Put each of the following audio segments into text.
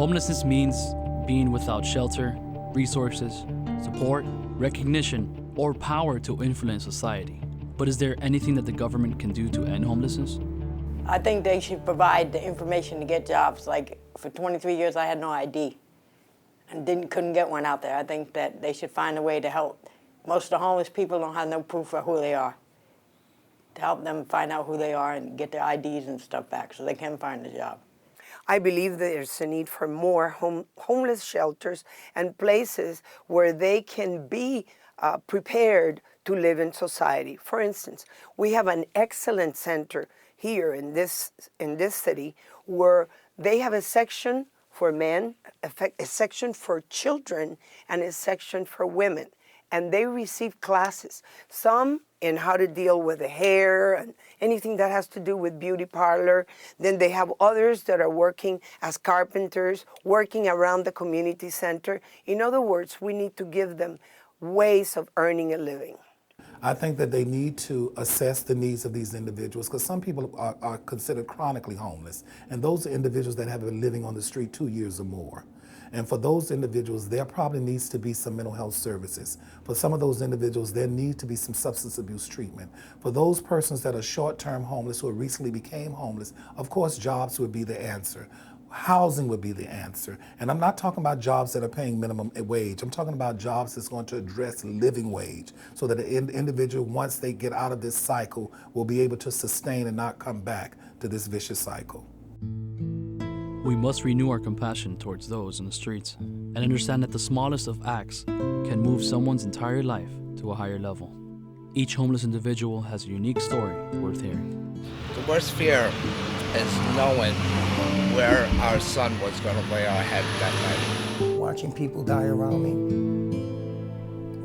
Homelessness means being without shelter, resources, support, recognition, or power to influence society. But is there anything that the government can do to end homelessness? I think they should provide the information to get jobs. Like, for 23 years, I had no ID and couldn't get one out there. I think that they should find a way to help. Most of the homeless people don't have no proof of who they are. To help them find out who they are and get their IDs and stuff back so they can find a job. I believe there's a need for more homeless shelters and places where they can be prepared to live in society. For instance, we have an excellent center here in this city where they have a section for men, a section for children, and a section for women. And they receive classes, some in how to deal with the hair and anything that has to do with beauty parlor. Then they have others that are working as carpenters, working around the community center. In other words, we need to give them ways of earning a living. I think that they need to assess the needs of these individuals, because some people are considered chronically homeless, and those are individuals that have been living on the street 2 years or more. And for those individuals, there probably needs to be some mental health services. For some of those individuals, there needs to be some substance abuse treatment. For those persons that are short-term homeless who recently became homeless, of course, jobs would be the answer. Housing would be the answer. And I'm not talking about jobs that are paying minimum wage. I'm talking about jobs that's going to address living wage so that an individual, once they get out of this cycle, will be able to sustain and not come back to this vicious cycle. We must renew our compassion towards those in the streets and understand that the smallest of acts can move someone's entire life to a higher level. Each homeless individual has a unique story worth hearing. The worst fear is knowing where our son was going to lay our head that night. Watching people die around me,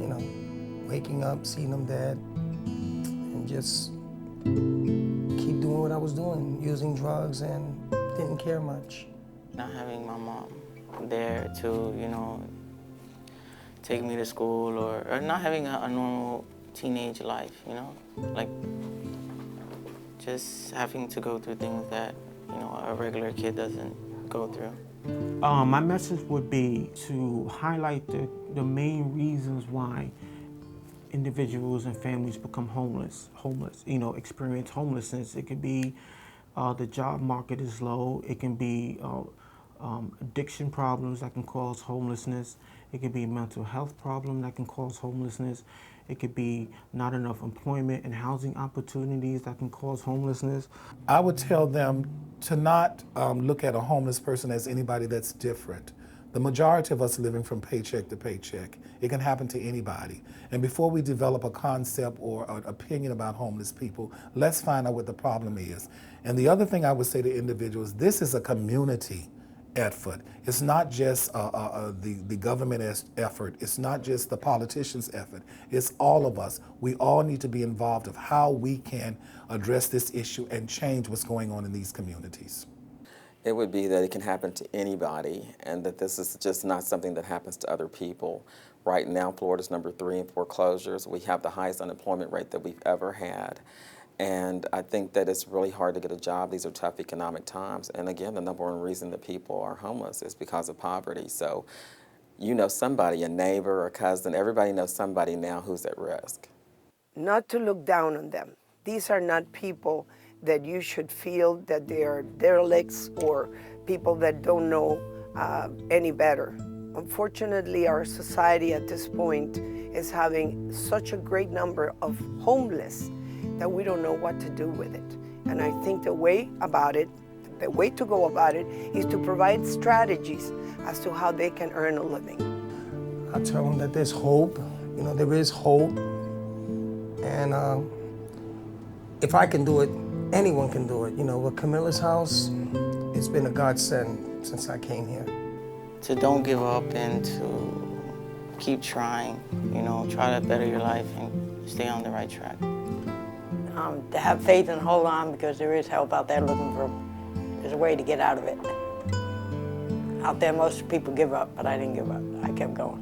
you know, waking up, seeing them dead, and just keep doing what I was doing, using drugs, and didn't care much. Not having my mom there to, you know, take me to school, or not having a normal teenage life, you know, like just having to go through things that, you know, a regular kid doesn't go through. My message would be to highlight the main reasons why individuals and families become homeless, you know, experience homelessness. It could be the job market is low. It can be addiction problems that can cause homelessness. It could be mental health problem that can cause homelessness. It could be not enough employment and housing opportunities that can cause homelessness. I would tell them to not look at a homeless person as anybody that's different. The majority of us living from paycheck to paycheck. It can happen to anybody. And before we develop a concept or an opinion about homeless people, let's find out what the problem is. And the other thing I would say to individuals, this is a community effort. It's not just the government effort. It's not just the politicians' effort. It's all of us. We all need to be involved of how we can address this issue and change what's going on in these communities. It would be that it can happen to anybody, and that this is just not something that happens to other people. Right now, Florida's #3 in foreclosures. We have the highest unemployment rate that we've ever had. And I think that it's really hard to get a job. These are tough economic times. And again, the #1 reason that people are homeless is because of poverty. So you know somebody, a neighbor, a cousin, everybody knows somebody now who's at risk. Not to look down on them. These are not people that you should feel that they are derelicts or people that don't know any better. Unfortunately, our society at this point is having such a great number of homeless that we don't know what to do with it. And I think the way to go about it is to provide strategies as to how they can earn a living. I tell them that there's hope, you know, there is hope. And if I can do it, anyone can do it. You know, with Camilla's house, it's been a godsend since I came here. To don't give up and to keep trying, you know, try to better your life and stay on the right track. To have faith and hold on, because there is help out there there's a way to get out of it. Out there, most people give up, but I didn't give up. I kept going.